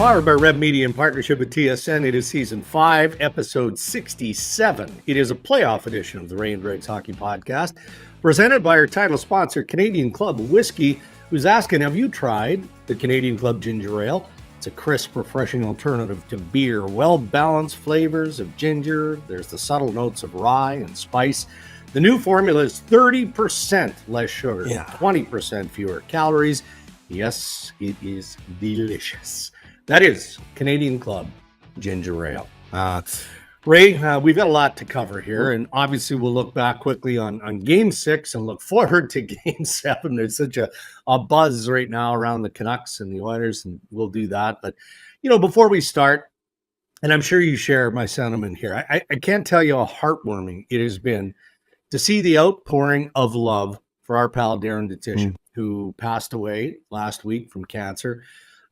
Powered by Rev Media in partnership with TSN, it is Season 5, Episode 67. It is a playoff edition of the Ray and Dregs Hockey Podcast, presented by our title sponsor, Canadian Club Whiskey, who's asking, have you tried the Canadian Club Ginger Ale? It's a crisp, refreshing alternative to beer. Well-balanced flavors of ginger. There's the subtle notes of rye and spice. The new formula is 30% less sugar, 20% fewer calories. Yes, it is delicious. That is Canadian Club Ginger Ale. Ray, we've got a lot to cover here, and obviously we'll look back quickly on Game 6 and look forward to Game 7. There's such a buzz right now around the Canucks and the Oilers, and we'll do that. But, before we start, and I'm sure you share my sentiment here, I can't tell you how heartwarming it has been to see the outpouring of love for our pal Darren Dutchyshen, who passed away last week from cancer.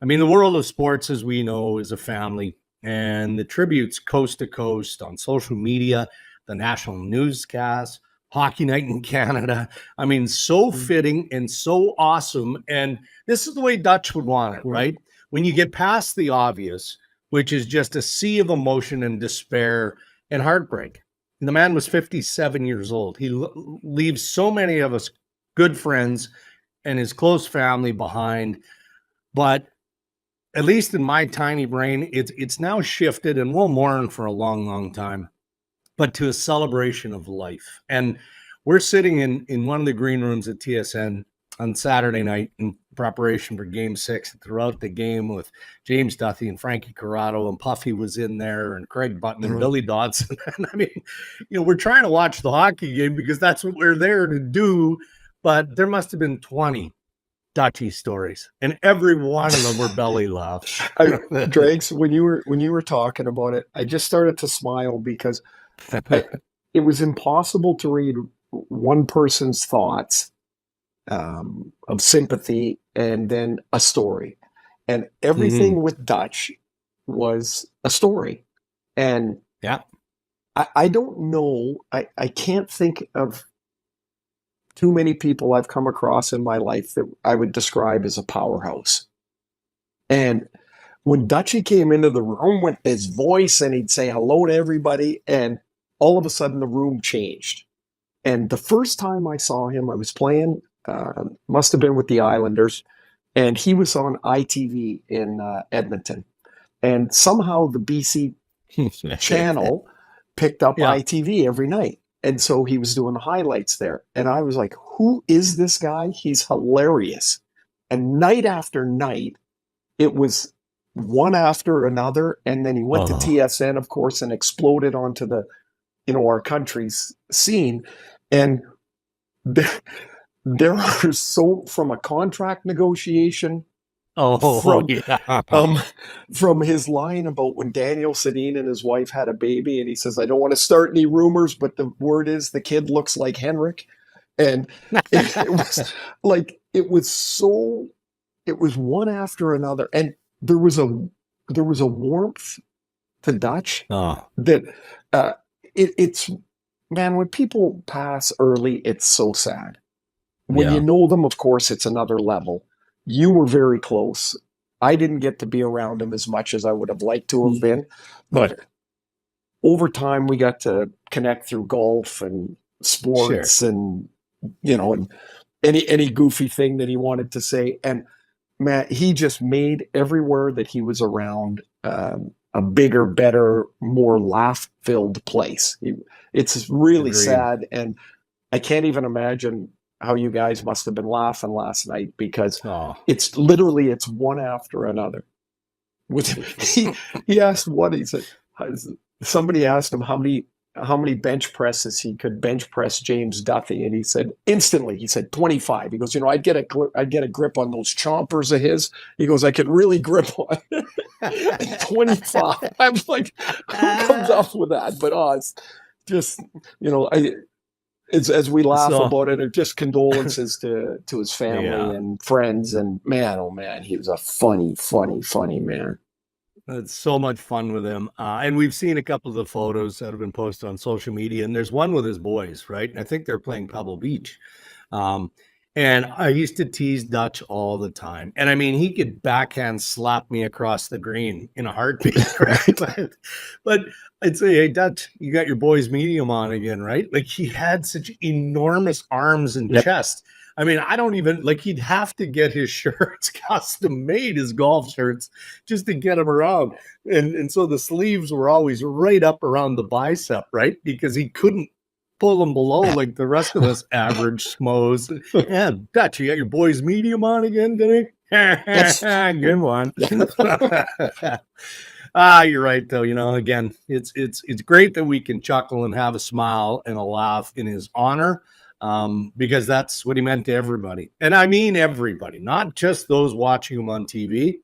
I mean, the world of sports, as we know, is a family, and the tributes coast to coast on social media, the national newscasts, Hockey Night in Canada. I mean, so fitting and so awesome. And this is the way Dutch would want it, right? When you get past the obvious, which is just a sea of emotion and despair and heartbreak. And the man was 57 years old. He leaves so many of us good friends and his close family behind. But at least in my tiny brain, it's now shifted, and we'll mourn for a long, long time, but to a celebration of life. And we're sitting in one of the green rooms at TSN on Saturday night in preparation for Game 6. Throughout the game with James Duthie and Frankie Corrado, and Puffy was in there, and Craig Button and Billy Dodson. And I mean, we're trying to watch the hockey game because that's what we're there to do, but there must have been 20 Dutchy stories, and every one of them were belly laughs. Dregs, when you were talking about it, I just started to smile because it was impossible to read one person's thoughts of sympathy and then a story, and everything with Dutch was a story. And I don't know, I can't think of too many people I've come across in my life that I would describe as a powerhouse. And when Dutchy came into the room with his voice and he'd say hello to everybody, and all of a sudden the room changed. And the first time I saw him, I was playing, must have been with the Islanders, and he was on ITV in Edmonton. And somehow the BC channel picked up ITV every night. And so he was doing the highlights there. And I was like, who is this guy? He's hilarious. And night after night, it was one after another. And then he went to TSN, of course, and exploded onto the, our country's scene. And there are from a contract negotiation, from his line about when Daniel Sedin and his wife had a baby, and he says, I don't want to start any rumors, but the word is the kid looks like Henrik. And it was like, it was one after another. And there was a warmth to Dutch that it's, man, when people pass early, it's so sad. When you know them, of course, it's another level. You were very close. I didn't get to be around him as much as I would have liked to have been. But over time, we got to connect through golf and sports and, and any goofy thing that he wanted to say. And, man, he just made everywhere that he was around a bigger, better, more laugh-filled place. It's really sad, and I can't even imagine how you guys must have been laughing last night, because it's one after another. He asked he said, somebody asked him how many bench presses he could bench press James Duthie, and he said 25. He goes, I'd get a grip on those chompers of his. He goes, I could really grip on 25. I'm like, who comes up with that? But it's just, as we laugh about it, just condolences to his family and friends. And man, oh man, he was a funny man. It's so much fun with him. And we've seen a couple of the photos that have been posted on social media, and there's one with his boys, right? I think they're playing Pebble Beach. And I used to tease Dutch all the time. And I mean, he could backhand slap me across the green in a heartbeat, right? But I'd say, hey, Dutch, you got your boy's medium on again, right? Like he had such enormous arms and chest. I mean, I don't even like he'd have to get his shirts custom made, his golf shirts, just to get him around. And so the sleeves were always right up around the bicep, right? Because he couldn't pull them below like the rest of us average schmoes. Yeah, Dutch, you got your boy's medium on again today? Good one. You're right though. You know, again, it's great that we can chuckle and have a smile and a laugh in his honor. Because that's what he meant to everybody. And I mean everybody, not just those watching him on TV.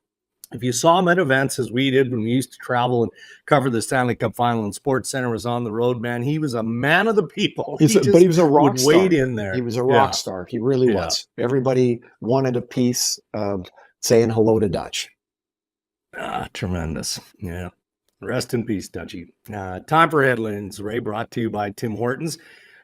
If you saw him at events as we did when we used to travel and cover the Stanley Cup final and Sports Center was on the road, man, he was a man of the people. But he was a rock star. Wade in there. He was a rock star. He really was. Everybody wanted a piece of saying hello to Dutch. Tremendous. Yeah. Rest in peace, Dutchy. Time for headlines. Ray, brought to you by Tim Hortons.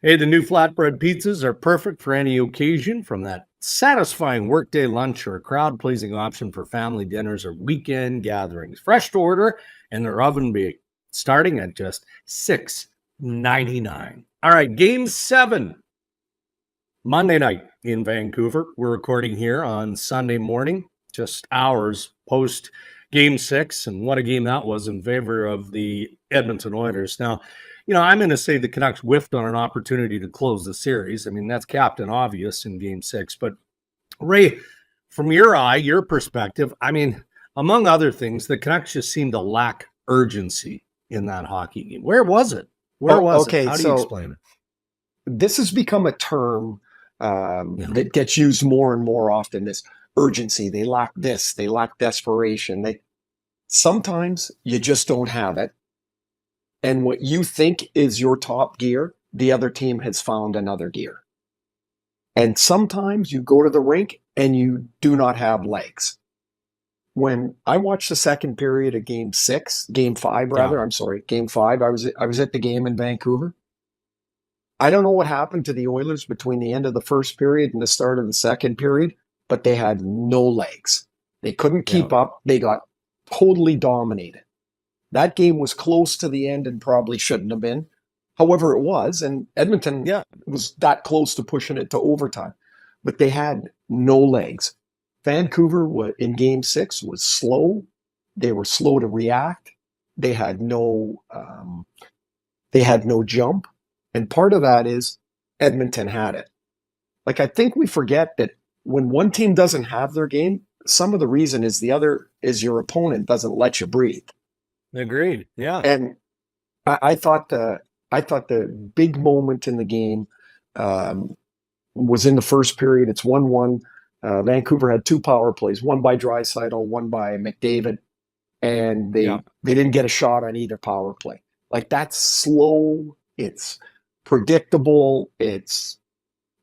Hey, the new flatbread pizzas are perfect for any occasion, from that satisfying workday lunch or a crowd-pleasing option for family dinners or weekend gatherings. Fresh to order, and they're oven-baked, starting at just $6.99. All right, Game 7, Monday night in Vancouver. We're recording here on Sunday morning, just hours post Game 6, and what a game that was in favor of the Edmonton Oilers. Now, you know, I'm going to say the Canucks whiffed on an opportunity to close the series. I mean, that's Captain Obvious in Game 6. But, Ray, from your perspective, I mean, among other things, the Canucks just seemed to lack urgency in that hockey game. Where was it? Where was it? How do you explain it? This has become a term that gets used more and more often, this urgency. They lack this. They lack desperation. Sometimes you just don't have it. And what you think is your top gear, the other team has found another gear. And sometimes you go to the rink and you do not have legs. When I watched the second period of Game 5, Game 5, I was at the game in Vancouver. I don't know what happened to the Oilers between the end of the first period and the start of the second period, but they had no legs. They couldn't keep up. They got totally dominated. That game was close to the end and probably shouldn't have been. However, it was, and Edmonton was that close to pushing it to overtime. But they had no legs. Vancouver in Game 6 was slow. They were slow to react. They had no jump. And part of that is Edmonton had it. Like, I think we forget that when one team doesn't have their game, some of the reason is the other is your opponent doesn't let you breathe. Agreed. Yeah. And I thought the big moment in the game was in the first period. It's 1-1. Vancouver had two power plays, one by Draisaitl, one by McDavid, and they didn't get a shot on either power play. Like, that's slow. It's predictable. It's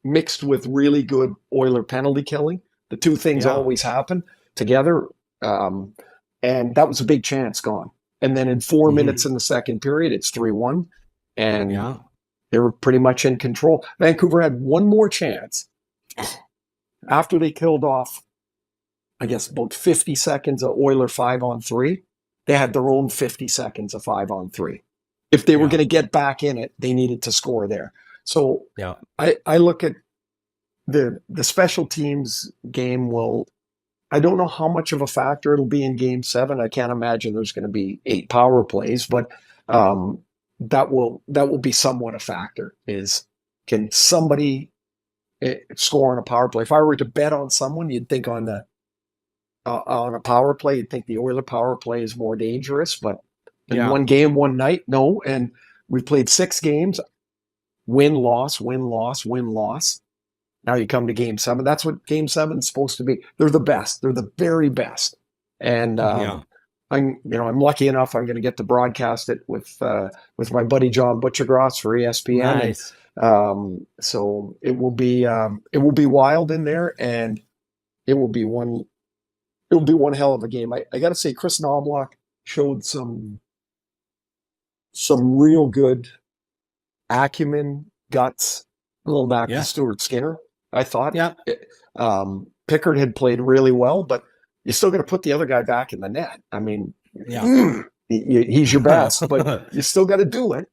mixed with really good Oiler penalty killing. The two things always happen together. And that was a big chance gone. And then in 4 minutes in the second period, it's 3-1. And they were pretty much in control. Vancouver had one more chance after they killed off, I guess, about 50 seconds of Oiler 5-on-3. They had their own 50 seconds of 5-on-3. If they were going to get back in it, they needed to score there. So I look at the special teams game. I don't know how much of a factor it'll be in Game 7. I can't imagine there's going to be 8 power plays, but that will be somewhat a factor. Is can somebody score on a power play? If I were to bet on someone, you'd think on a power play, you'd think the Oiler power play is more dangerous. But in one game, one night, no. And we've played 6 games, win, loss, win, loss, win, loss. Now you come to Game 7. That's what Game 7 is supposed to be. They're the best. They're the very best. And I'm lucky enough. I'm going to get to broadcast it with my buddy John Butchergross for ESPN. Nice. And, so it will be wild in there, and it will be one hell of a game. I got to say, Chris Knobloch showed some real good acumen, guts, a little back to Stuart Skinner. I thought Yeah. Pickard had played really well, but you still got to put the other guy back in the net. I mean, Yeah. he's your best, but you still got to do it.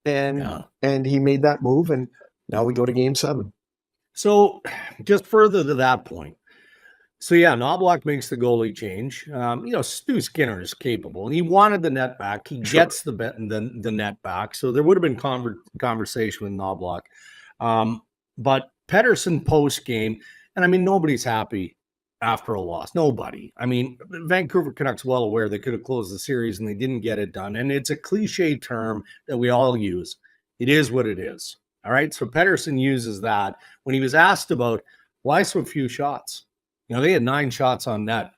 And Yeah. and he made that move, and now we go to Game 7. So just further to that point. So yeah, Knobloch makes the goalie change. Stu Skinner is capable, and he wanted the net back. He gets the net back. So there would have been conversation with Knobloch. But Pettersson post game, and I mean nobody's happy after a loss. Nobody. I mean, Vancouver Canucks well aware they could have closed the series and they didn't get it done. And it's a cliche term that we all use. It is what it is. All right. So Pettersson uses that when he was asked about why so few shots. They had 9 shots on net,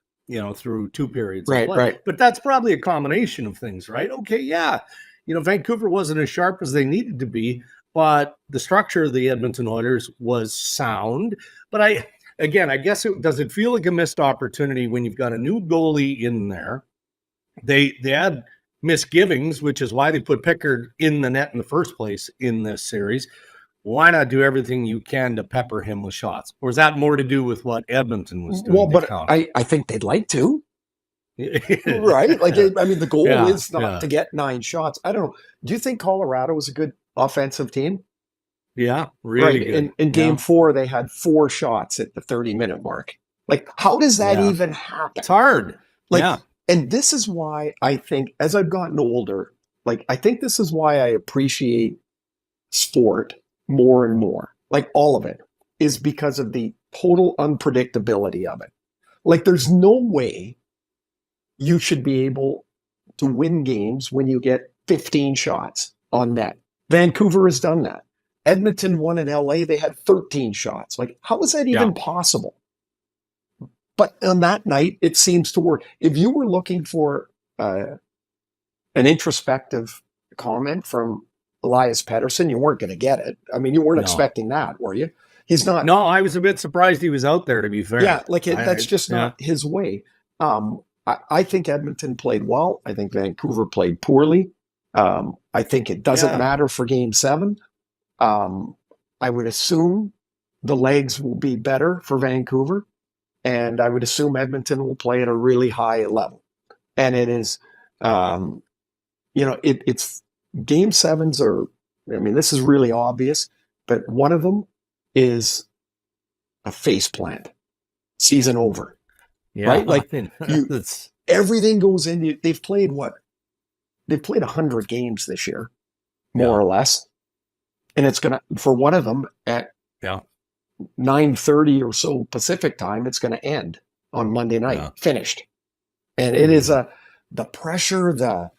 through 2 periods of play. Right. But that's probably a combination of things, right? Okay, yeah. Vancouver wasn't as sharp as they needed to be, but the structure of the Edmonton Oilers was sound. But I guess does it feel like a missed opportunity when you've got a new goalie in there? They had misgivings, which is why they put Pickard in the net in the first place in this series. Why not do everything you can to pepper him with shots? Or is that more to do with what Edmonton was doing? Well, but I think they'd like to. Right? Like, I mean, the goal is not to get 9 shots. I don't know. Do you think Colorado was a good offensive team? Yeah, really good. In Game 4, they had 4 shots at the 30-minute mark. Like, how does that even happen? It's hard. And this is why I think, as I've gotten older, I think this is why I appreciate sport more and more. Like, all of it is because of the total unpredictability of it. Like, there's no way you should be able to win games when you get 15 shots on net. Vancouver has done that. Edmonton won in LA. They had 13 shots. Like, how is that even possible? But on that night, it seems to work. If you were looking for an introspective comment from Elias Pettersson, you weren't going to get it. I mean, you weren't expecting that, were you? He's not. No, I was a bit surprised he was out there, to be fair. Yeah, that's just not his way. I think Edmonton played well. I think Vancouver played poorly. I think it doesn't matter for Game 7. I would assume the legs will be better for Vancouver, and I would assume Edmonton will play at a really high level. And it is, it's Game 7s are, I mean, this is really obvious, but one of them is a faceplant. Season over. Yeah, right? Like, everything goes in. They've played what? They've played 100 games this year, more or less. And it's going to, for one of them at 9:30 or so Pacific time, it's going to end on Monday night, finished. And it is the pressure, the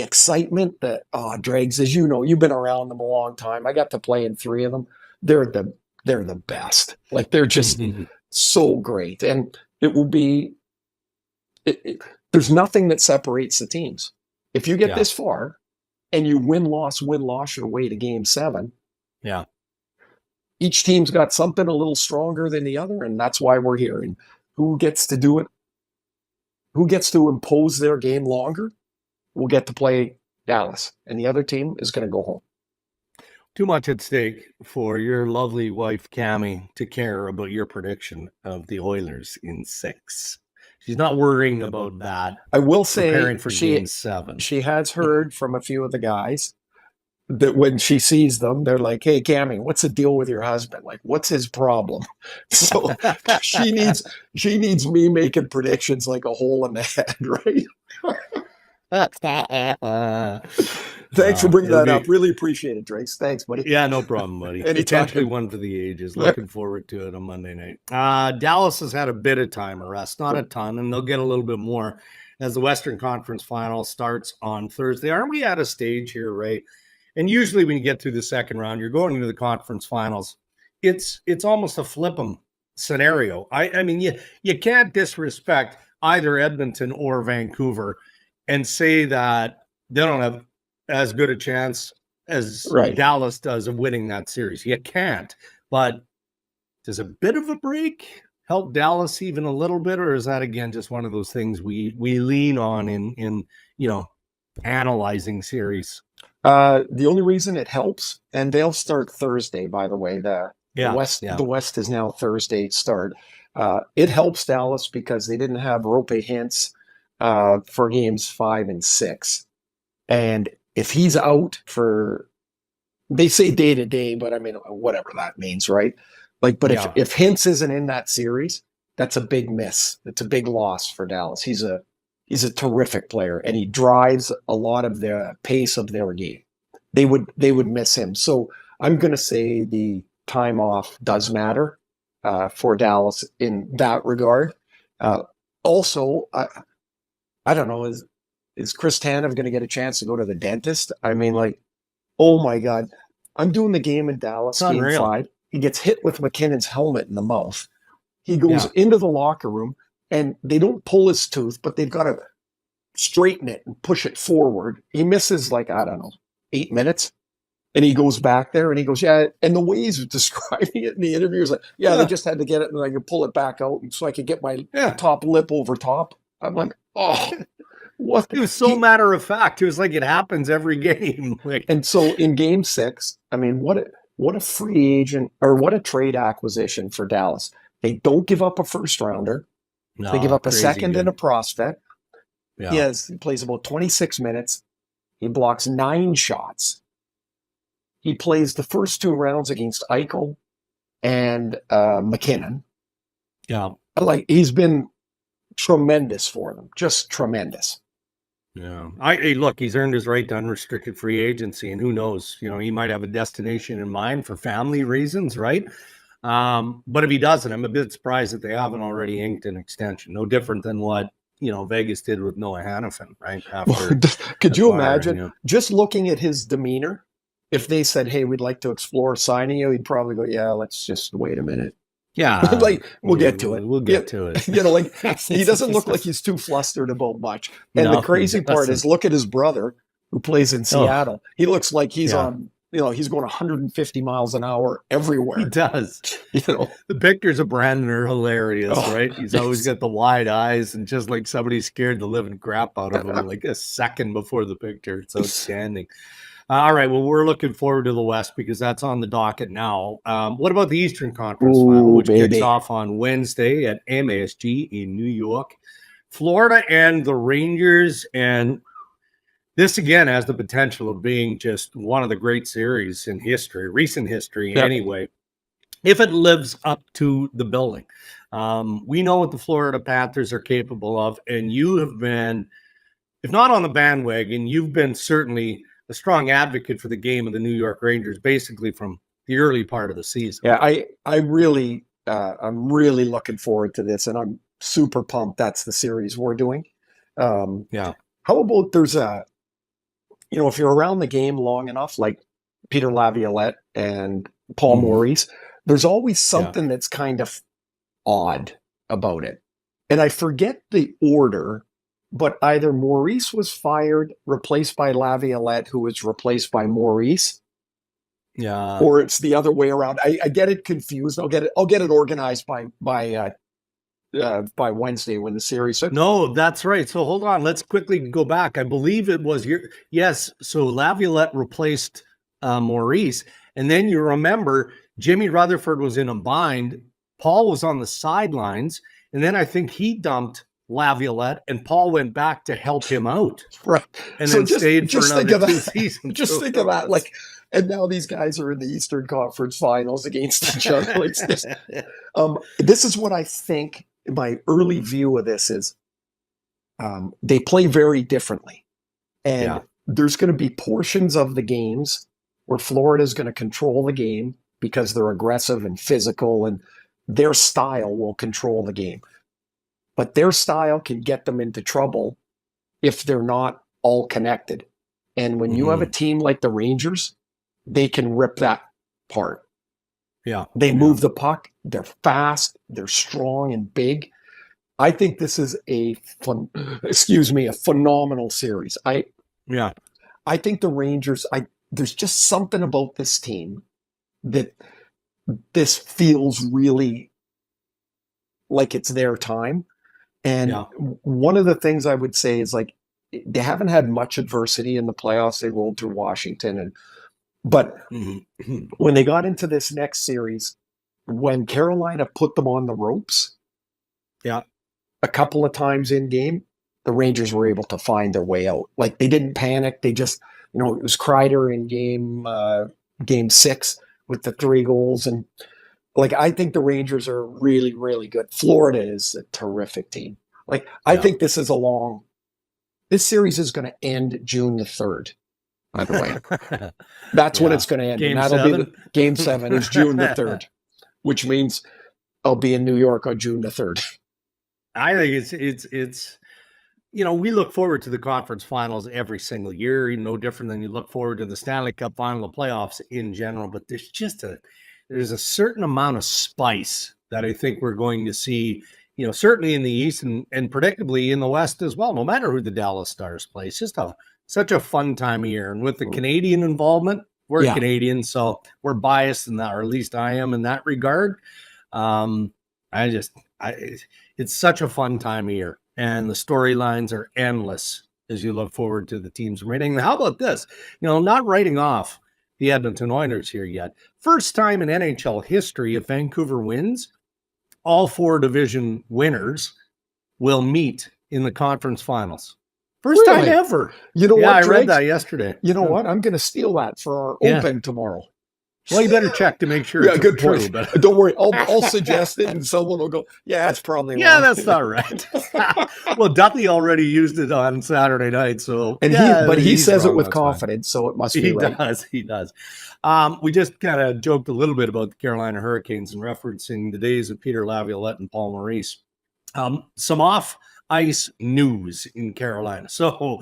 excitement that Dregs, as you know, you've been around them a long time. I got to play in 3 of them. They're the best. Like, they're just so great. And it will be, there's nothing that separates the teams. If you get this far and you win-loss your way to Game 7, each team's got something a little stronger than the other, and that's why we're here. And who gets to do it? Who gets to impose their game longer will get to play Dallas, and the other team is going to go home. Too much at stake for your lovely wife, Cammie, to care about your prediction of the Oilers in 6. She's not worrying about that. I will say, preparing for Game 7. She has heard from a few of the guys that when she sees them, they're like, "Hey, Cammie, what's the deal with your husband? Like, what's his problem?" So she needs me making predictions like a hole in the head, right? Thanks for bringing that up. Really appreciate it, Drace. Thanks, buddy. Yeah, no problem, buddy. Potentially one for the ages. Looking forward to it on Monday night. Dallas has had a bit of time of rest, not a ton, and they'll get a little bit more as the Western Conference Final starts on Thursday. Aren't we at a stage here, right? And usually when you get through the second round, you're going into the conference finals. It's almost a flip 'em scenario. I mean, you can't disrespect either Edmonton or Vancouver and say that they don't have as good a chance as Dallas does of winning that series. You can't. But does a bit of a break help Dallas even a little bit, or is that again just one of those things we lean on in analyzing series? The only reason it helps, and they'll start Thursday, by the way, the Yeah, The West is now Thursday start. It helps Dallas because they didn't have Rope Hintz for games 5 and 6. And if he's out for, they say day to day, but I mean, whatever that means, right? Like, but yeah. if Hintz isn't in that series, that's a big miss. It's a big loss for Dallas. He's a terrific player, and he drives a lot of the pace of their game. They would miss him. So I'm going to say the time off does matter for Dallas in that regard. Also, I don't know, is Chris Tanev going to get a chance to go to the dentist? I mean, like, oh my God. I'm doing the game in Dallas, It's game unreal. 5. He gets hit with McKinnon's helmet in the mouth. He goes into the locker room, and they don't pull his tooth, but they've got to straighten it and push it forward. He misses, like, I don't know, 8 minutes. And he goes back there and he goes, yeah. And the way he's describing it in the interview is like, yeah, they just had to get it and I could pull it back out so I could get my top lip over top. I'm like, oh, what? It was so matter of fact. It was like it happens every game. And so in game 6, I mean, what a free agent or what a trade acquisition for Dallas. They don't give up a first rounder. No, they give up a second good. and a prospect. Yeah. He plays about 26 minutes. He blocks 9 shots. He plays the first 2 rounds against Eichel and McKinnon. Yeah. Like, he's been tremendous for them. Just tremendous. Yeah. Hey, look, he's earned his right to unrestricted free agency, and who knows, he might have a destination in mind for family reasons, right? But if he doesn't, I'm a bit surprised that they haven't already inked an extension. No different than what, Vegas did with Noah Hannafin, right? Could you imagine just looking at his demeanor? If they said, hey, we'd like to explore signing you, he'd probably go, yeah, let's just wait a minute. Yeah. Like, we'll get to it. We'll get to it. Like, he doesn't look like he's too flustered about much. And the crazy part is, look at his brother who plays in Seattle. He looks like he's on, he's going 150 miles an hour everywhere. He does. The pictures of Brandon are hilarious, right? He's always got the wide eyes and just like somebody scared the living crap out of him like a second before the picture. It's outstanding. All right, well, we're looking forward to the West because that's on the docket now. What about the Eastern Conference final, which kicks off on Wednesday at MSG in New York? Florida and the Rangers, and this, again, has the potential of being just one of the great series in history, recent history anyway, if it lives up to the billing. We know what the Florida Panthers are capable of, and you have been, if not on the bandwagon, you've been certainly a strong advocate for the game of the New York Rangers, basically from the early part of the season. Yeah, I'm really looking forward to this, and I'm super pumped. That's the series we're doing. How about there's if you're around the game long enough, like Peter Laviolette and Paul Maurice, there's always something that's kind of odd about it. And I forget the order, but either Maurice was fired, replaced by Laviolette, who was replaced by Maurice. Yeah. Or it's the other way around. I get it confused. I'll get it organized by Wednesday when the series. No, that's right. So hold on. Let's quickly go back. I believe it was so Laviolette replaced Maurice. And then you remember Jimmy Rutherford was in a bind. Paul was on the sidelines. And then I think he dumped Laviolette, and Paul went back to help him out. Right. And then stayed for another 2 seasons. Just think of that. Like, and now these guys are in the Eastern Conference Finals against each other. This is what I think my early view of this is. They play very differently. And there's going to be portions of the games where Florida is going to control the game because they're aggressive and physical, and their style will control the game. But their style can get them into trouble if they're not all connected. And when you have a team like the Rangers, they can rip that apart. Yeah. They move the puck. They're fast. They're strong and big. I think this is a phenomenal series. I think the Rangers, there's just something about this team that this feels really like it's their time. And one of the things I would say is, like, they haven't had much adversity in the playoffs. They rolled through Washington, but when they got into this next series, when Carolina put them on the ropes, Yeah. a couple of times in game, the Rangers were able to find their way out. Like, they didn't panic. They just, it was Kreider in game 6 with the 3 goals. And like, I think the Rangers are really, really good. Florida is a terrific team. Like, I think this series is going to end June the 3rd, by the way. That's when it's going to end. Game and that'll 7? be game 7 is June the 3rd, which means I'll be in New York on June the 3rd. I think it's we look forward to the conference finals every single year, no different than you look forward to the Stanley Cup final, the playoffs in general. But there's a certain amount of spice that I think we're going to see, certainly in the East and predictably in the West as well, no matter who the Dallas Stars play. It's just such a fun time of year. And with the Canadian involvement, we're Canadian, so we're biased in that, or at least I am in that regard. It's such a fun time of year, and the storylines are endless as you look forward to the teams rating. How about this? Not writing off the Edmonton Oilers here yet. First time in NHL history, if Vancouver wins, all 4 division winners will meet in the conference finals. First time ever. You know what, I read that yesterday. You know what? I'm going to steal that for our Open tomorrow. Well, you better check to make sure it's good true. Point. But don't worry, I'll suggest it, and someone will go, that's probably wrong. Yeah, that's not right. Well, Duffy already used it on Saturday night, so he says it with confidence, so it must be right. He does. We just kind of joked a little bit about the Carolina Hurricanes and referencing the days of Peter Laviolette and Paul Maurice. Some off-ice news in Carolina. So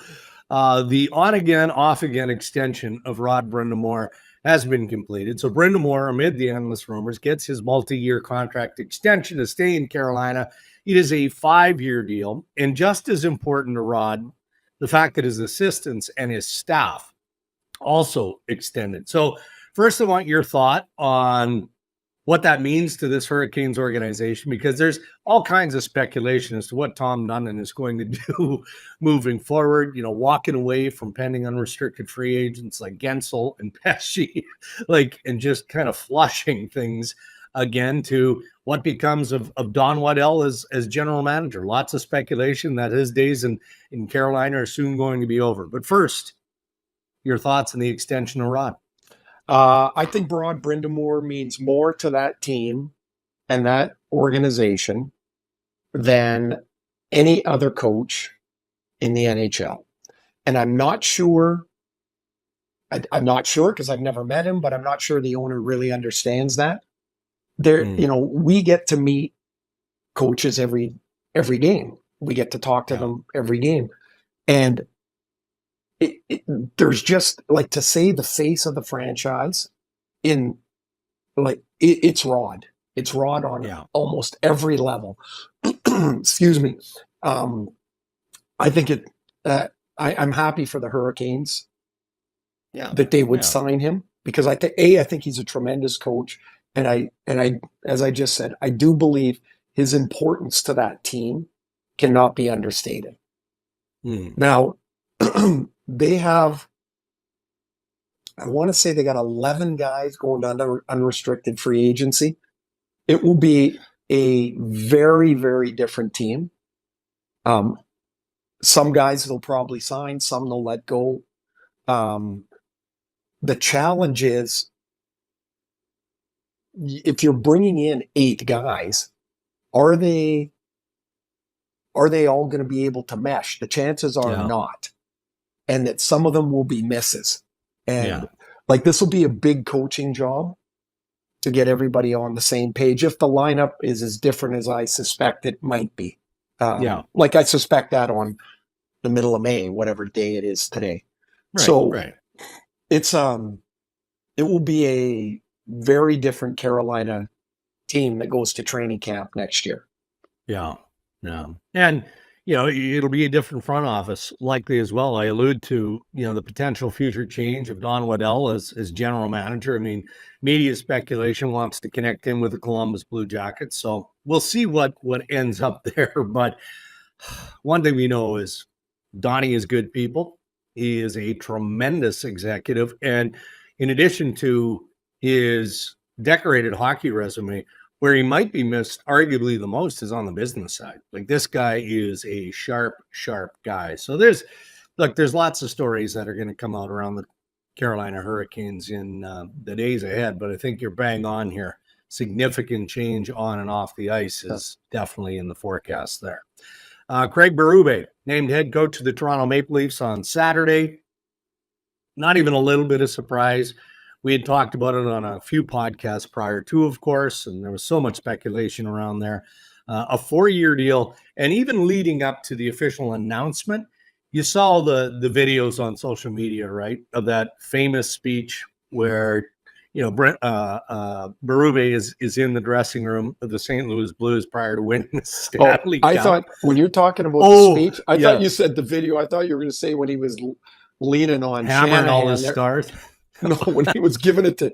the on-again, off-again extension of Rod Brind'Amour has been completed. So Brind'Amour, amid the endless rumors, gets his multi-year contract extension to stay in Carolina. It is a 5-year deal. And just as important to Rod, the fact that his assistants and his staff also extended. So first, I want your thought on what that means to this Hurricanes organization, because there's all kinds of speculation as to what Tom Dundon is going to do moving forward, walking away from pending unrestricted free agents like Gensel and Pesce, and just kind of flushing things again to what becomes of Don Waddell as general manager. Lots of speculation that his days in Carolina are soon going to be over. But first, your thoughts on the extension of Rod. I think Rod Brind'Amour means more to that team and that organization than any other coach in the NHL. And I'm not sure because I've never met him, but I'm not sure the owner really understands that. We get to meet coaches every game. We get to talk to them every game. And there's just to say the face of the franchise it's Rod. It's Rod on almost every level. Excuse me. I think I'm happy for the Hurricanes that they would sign him, because I think he's a tremendous coach. And I, as I just said, I do believe his importance to that team cannot be understated. Now, they have, I want to say they got 11 guys going down unrestricted free agency. It will be a very, very different team. Some guys they'll probably sign, some they'll let go. The challenge is, if you're bringing in 8 guys, are they all going to be able to mesh? The chances are not. And that some of them will be misses. And this will be a big coaching job to get everybody on the same page, if the lineup is as different as I suspect it might be. I suspect that on the middle of May, whatever day it is today. It's it will be a very different Carolina team that goes to training camp next year. And it'll be a different front office likely as well. I allude to, the potential future change of Don Waddell as general manager. I mean, media speculation wants to connect him with the Columbus Blue Jackets. So we'll see what ends up there. But one thing we know is Donnie is good people. He is a tremendous executive. And in addition to his decorated hockey resume. Where he might be missed arguably the most is on the business side. Like, this guy is a sharp guy. So there's lots of stories that are going to come out around the Carolina Hurricanes in the days ahead, but I think you're bang on here. Significant change on and off the ice is definitely in the forecast there. Craig Berube named head coach of the Toronto Maple Leafs on Saturday. Not even a little bit of surprise. We had talked about it on a few podcasts prior to, of course, and there was so much speculation around there. A 4-year deal, and even leading up to the official announcement, you saw the videos on social media, right, of that famous speech where, Berube is in the dressing room of the St. Louis Blues prior to winning the Stanley Cup. I thought when you're talking about the speech, I thought you said the video. I thought you were going to say when he was leaning on hammering all his stars. No, when he was giving it to,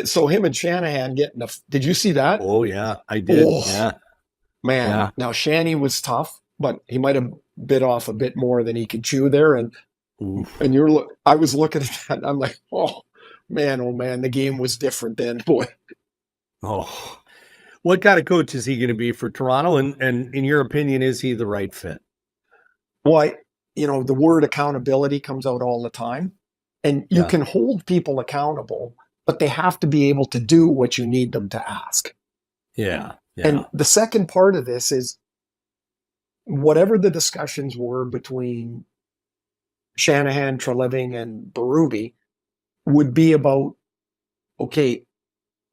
so him and Shanahan getting did you see that? Oh yeah, I did. Oh, yeah, man. Yeah. Now Shanny was tough, but he might have bit off a bit more than he could chew there. And I was looking at that. And I'm like, oh man, the game was different then, boy. Oh, what kind of coach is he going to be for Toronto? And in your opinion, is he the right fit? Well, the word accountability comes out all the time. And you can hold people accountable, but they have to be able to do what you need them to ask. Yeah. And the second part of this is whatever the discussions were between Shanahan, Treliving, and Berube would be about, okay,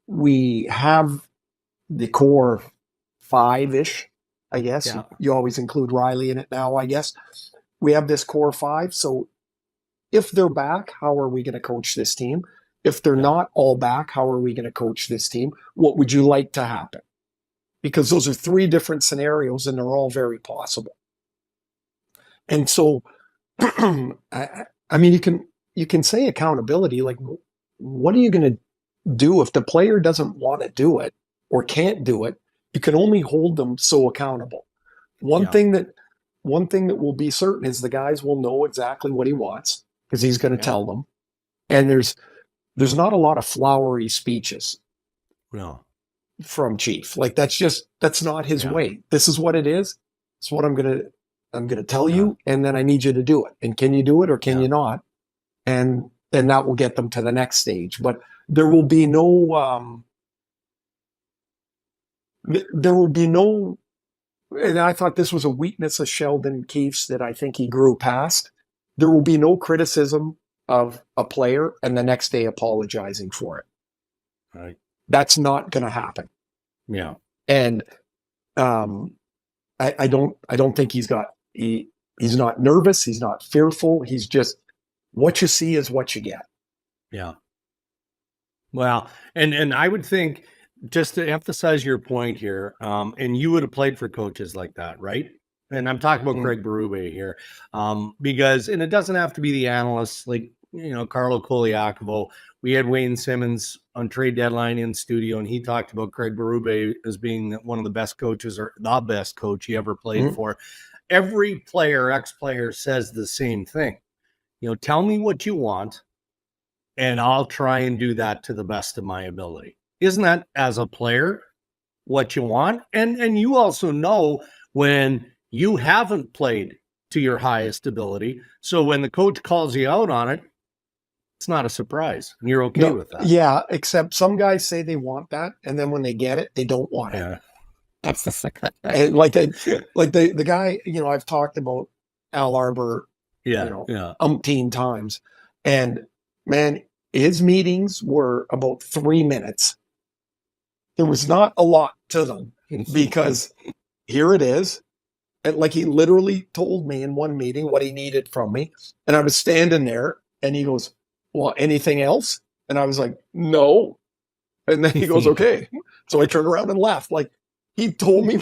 we have the core 5-ish, I guess. Yeah. You always include Riley in it now, I guess. We have this core 5, so if they're back, how are we going to coach this team? If they're not all back, how are we going to coach this team? What would you like to happen? Because those are 3 different scenarios and they're all very possible. And so, I mean, you can say accountability, like, what are you going to do if the player doesn't want to do it or can't do it? You can only hold them so accountable. One thing that will be certain is the guys will know exactly what he wants, because he's going to tell them. And there's not a lot of flowery speeches from Chief. Like, that's not his way. This is what it is. It's what I'm going to tell you, and then I need you to do it. And can you do it or can you not? And then that will get them to the next stage. But there will be no and I thought this was a weakness of Sheldon Keefe's that I think he grew past. There will be no criticism of a player and the next day apologizing for it. Right. That's not going to happen. Yeah. And I don't think he's not nervous. He's not fearful. He's just, what you see is what you get. Yeah. Well, and I would think, just to emphasize your point here, and you would have played for coaches like that, right? And I'm talking about Craig Berube here, because, and it doesn't have to be the analysts like, Carlo Koliakovo. We had Wayne Simmons on trade deadline in studio, and he talked about Craig Berube as being one of the best coaches, or the best coach he ever played for. Every player, ex-player, says the same thing. Tell me what you want, and I'll try and do that to the best of my ability. Isn't that, as a player, what you want? And you also know when you haven't played to your highest ability. So when the coach calls you out on it, it's not a surprise. And you're okay with that. Yeah, except some guys say they want that, and then when they get it, they don't want it. That's the second. Like the guy, I've talked about Al Arbor, umpteen times. And man, his meetings were about 3 minutes. There was not a lot to them, because here it is. And like, he literally told me in one meeting what he needed from me. And I was standing there and he goes, well, anything else? And I was like, no. And then he goes, okay. So I turned around and left. Like, he told me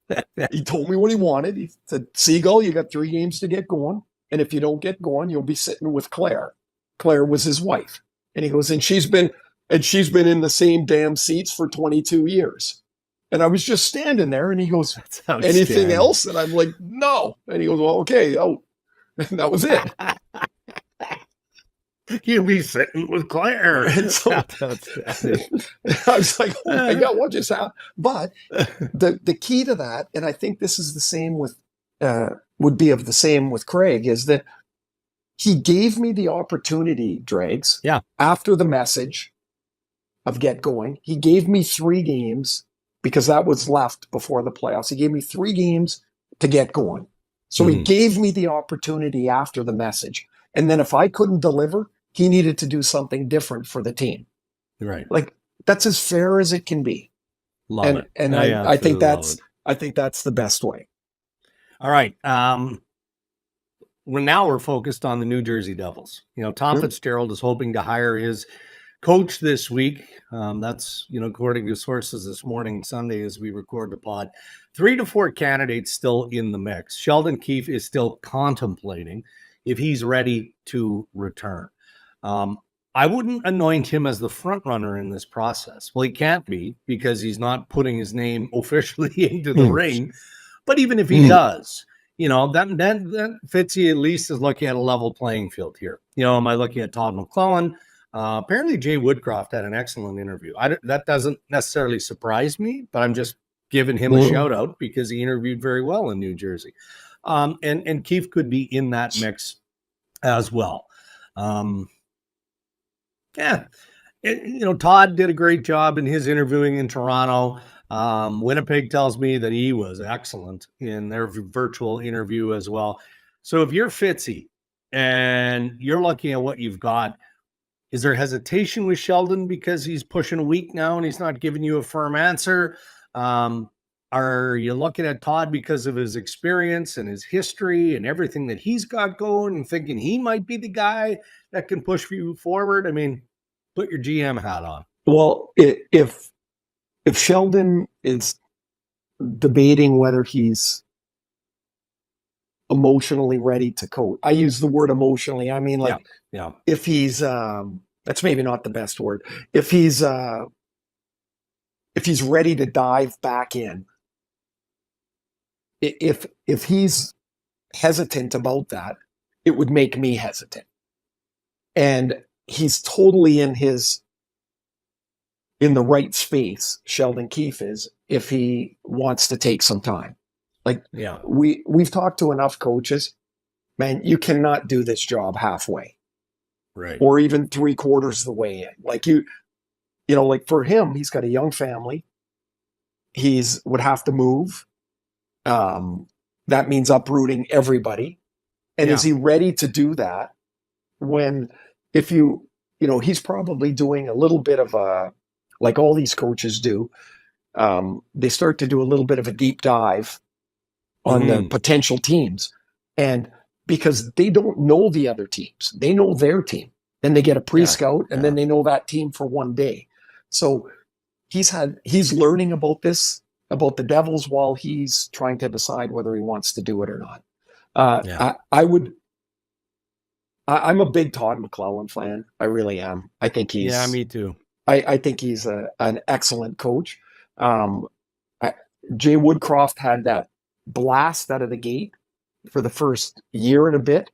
what he wanted. He said, Seagull, you got 3 games to get going. And if you don't get going, you'll be sitting with Claire. Claire was his wife. And he goes, and she's been in the same damn seats for 22 years. And I was just standing there, and he goes, anything else? And I'm like, no. And he goes, well, okay. Oh, and that was it. You'll be sitting with Claire. And so Outstanding. I was like, oh my God, what just happened? But the key to that, and I think this is the same with, would be of the same with Craig, is that he gave me the opportunity, Dregs, Yeah. after the message of get going. He gave me 3 games because that was left before the playoffs. He gave me 3 games to get going. So he gave me the opportunity after the message. And then if I couldn't deliver, he needed to do something different for the team. Right. Like, that's as fair as it can be. Love it. And I think that's the best way. All right. We're focused on the New Jersey Devils. Tom Fitzgerald is hoping to hire his coach this week. That's, according to sources this morning, Sunday, as we record the pod. 3 to 4 candidates still in the mix. Sheldon Keefe is still contemplating if he's ready to return. I wouldn't anoint him as the front runner in this process. Well, he can't be because he's not putting his name officially into the ring. But even if he does, that Fitzy at least is looking at a level playing field here. Am I looking at Todd McClellan? Apparently Jay Woodcroft had an excellent interview. That doesn't necessarily surprise me, but I'm just giving him a shout out because he interviewed very well in New Jersey. And Keefe could be in that mix as well. Todd did a great job in his interviewing in Toronto. Winnipeg tells me that he was excellent in their virtual interview as well. So if you're Fitzy and you're looking at what you've got, is there hesitation with Sheldon because he's pushing a week now and he's not giving you a firm answer? Are you looking at Todd because of his experience and his history and everything that he's got going and thinking he might be the guy that can push you forward? I mean, put your GM hat on. Well, if Sheldon is debating whether he's emotionally ready to coach, I use the word emotionally. I mean, if he's, that's maybe not the best word. If he's ready to dive back in, if he's hesitant about that, it would make me hesitant. And he's totally in the right space, Sheldon Keefe is, if he wants to take some time. We've talked to enough coaches, man, you cannot do this job halfway. Right. Or even 3/4 of the way in. Like for him, he's got a young family. Would have to move. That means uprooting everybody. And is he ready to do that he's probably doing a little bit of like all these coaches do. They start to do a little bit of a deep dive on the potential teams. And because they don't know the other teams, they know their team. Then they get a pre-scout and then they know that team for one day. So he's learning about the Devils while he's trying to decide whether he wants to do it or not. I'm a big Todd McClellan fan. I really am. I think he's... Yeah, me too. I think he's an excellent coach. Jay Woodcroft had that blast out of the gate for the first year and a bit,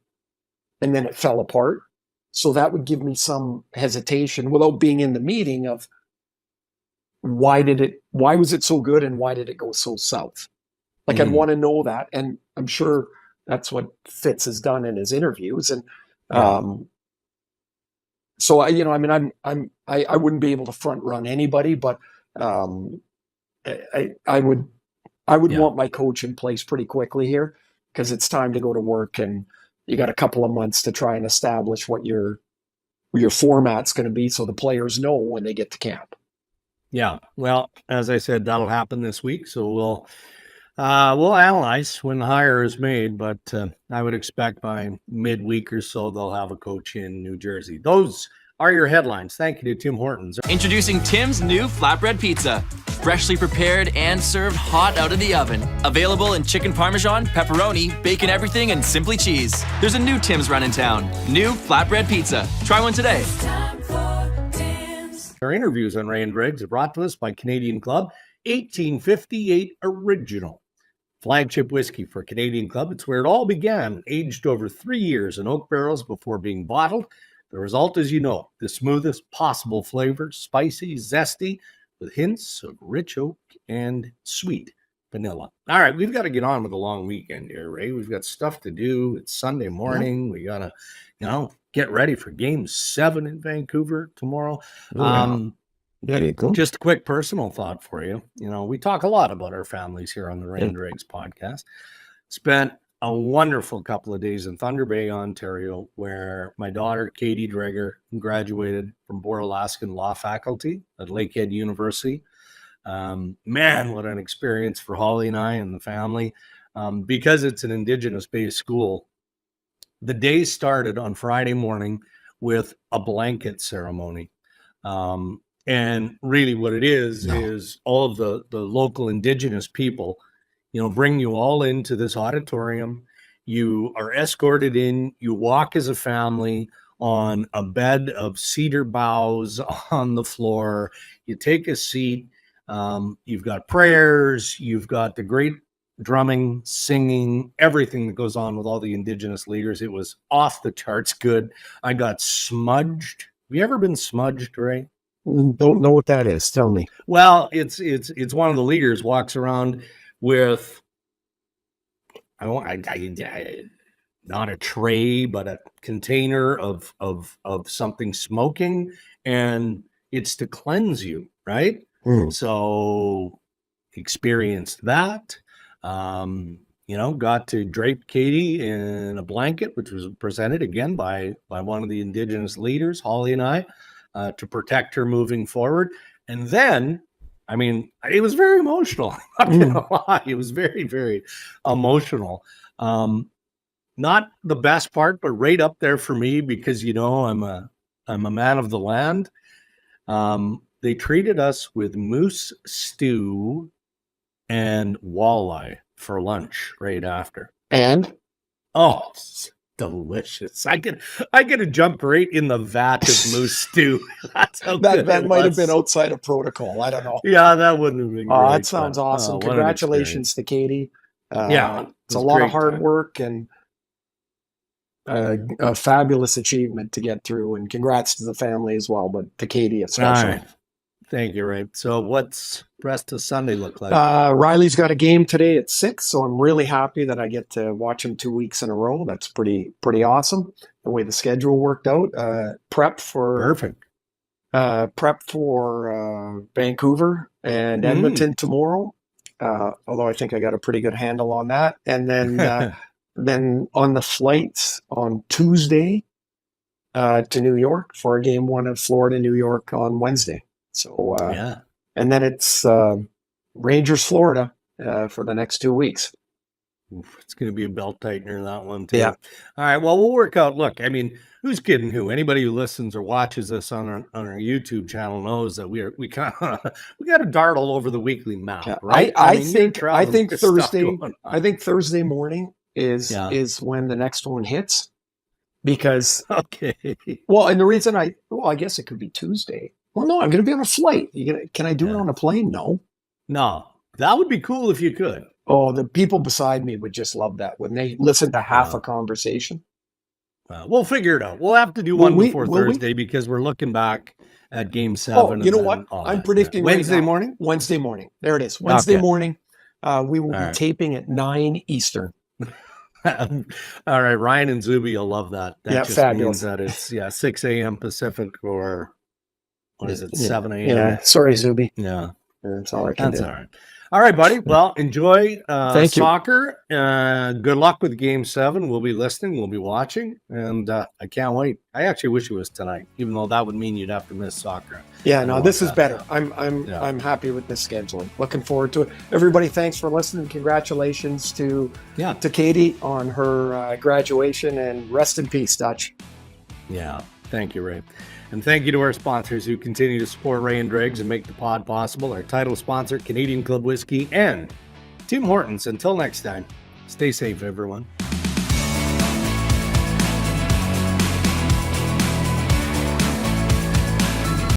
and then it fell apart. So that would give me some hesitation without being in the meeting of why was it so good and why did it go so south? I'd want to know that. And I'm sure that's what Fitz has done in his interviews. And so I wouldn't be able to front run anybody, but I would want my coach in place pretty quickly here because it's time to go to work and you got a couple of months to try and establish what your format's going to be so the players know when they get to camp. Yeah. Well, as I said, that'll happen this week. So we'll analyze when the hire is made, but I would expect by midweek or so, they'll have a coach in New Jersey. Those are your headlines. Thank you to Tim Hortons. Introducing Tim's new flatbread pizza. Freshly prepared and served hot out of the oven. Available in chicken parmesan, pepperoni, bacon everything, and simply cheese. There's a new Tim's run in town. New flatbread pizza. Try one today. Our interviews on Ray and Briggs are brought to us by Canadian Club 1858 Original. Flagship whiskey for Canadian Club. It's where it all began. Aged over 3 years in oak barrels before being bottled. The result is, the smoothest possible flavor, spicy, zesty, with hints of rich oak and sweet vanilla. All right, we've got to get on with the long weekend here, Ray. We've got stuff to do. It's Sunday morning. We got to, get ready for Game 7 in Vancouver tomorrow. Just a quick personal thought for you. We talk a lot about our families here on the Rain Dregs podcast. Spent a wonderful couple of days in Thunder Bay, Ontario, where my daughter, Katie Dreger, graduated from Boralaskan Law Faculty at Lakehead University. Man, what an experience for Holly and I and the family. Because it's an Indigenous-based school, the day started on Friday morning with a blanket ceremony. And really what it is all of the local Indigenous people bring you all into this auditorium. You are escorted in. You walk as a family on a bed of cedar boughs on the floor. You take a seat. You've got prayers. You've got the great drumming, singing, everything that goes on with all the Indigenous leaders. It was off the charts good. I got smudged. Have you ever been smudged, Ray? Don't know what that is. Tell me. Well, it's one of the leaders walks around with not a tray, but a container of something smoking, and it's to cleanse you, right? So experienced that. Got to drape Katie in a blanket, which was presented again by one of the Indigenous leaders, Holly and I, to protect her moving forward. And then, it was very emotional. I'm not gonna lie. It was very, very emotional. Not the best part, but right up there for me because I'm a man of the land. They treated us with moose stew and walleye for lunch right after. And delicious. I could have jumped right in the vat of moose stew. That's how good that it might was. have been outside of protocol. I don't know. Yeah, that wouldn't have been great. That sounds awesome. Congratulations to Katie. It's a lot of hard work and a fabulous achievement to get through. And congrats to the family as well, but to Katie especially. Right. Thank you, Ray. So what's the rest of Sunday look like? Riley's got a game today at 6, so I'm really happy that I get to watch him 2 weeks in a row. That's pretty awesome, the way the schedule worked out. Prep for Vancouver and Edmonton tomorrow, although I think I got a pretty good handle on that. And then then on the flights on Tuesday to New York for Game 1 of Florida, New York on Wednesday. So, and then it's Rangers, Florida for the next 2 weeks. Oof, it's going to be a belt tightener, that one, too. Yeah. All right, well, we'll work out. Look, who's kidding who? Anybody who listens or watches us on our YouTube channel knows that we got to dart all over the weekly map, right? I think Thursday morning is when the next one hits. Because and the reason I guess it could be Tuesday. Well, no, I'm going to be on a flight. Can I do it on a plane? No, that would be cool if you could. Oh, the people beside me would just love that when they listen to half a conversation. We'll figure it out. We'll have to do one before Thursday because we're looking back at Game 7. Oh, you know what? I'm predicting Wednesday morning. Wednesday morning. There it is. Wednesday morning. We will be taping at 9 Eastern. All right, Ryan and Zuby, you'll love that. That just fabulous. means that it's 6 a.m. Pacific or what is it, 7 a.m.? Yeah, sorry, Zuby. Yeah. That's all I can do. All right. All right, buddy. Well, enjoy Thank you. soccer. Good luck with Game 7. We'll be listening. We'll be watching. And I can't wait. I actually wish it was tonight, even though that would mean you'd have to miss soccer. Yeah, no, this is better. I'm happy with this scheduling. Looking forward to it. Everybody, thanks for listening. Congratulations to Katie on her graduation, and rest in peace, Dutch. Yeah. Thank you, Ray. And thank you to our sponsors who continue to support Ray and Dregs and make the pod possible. Our title sponsor, Canadian Club Whiskey, and Tim Hortons. Until next time, stay safe, everyone.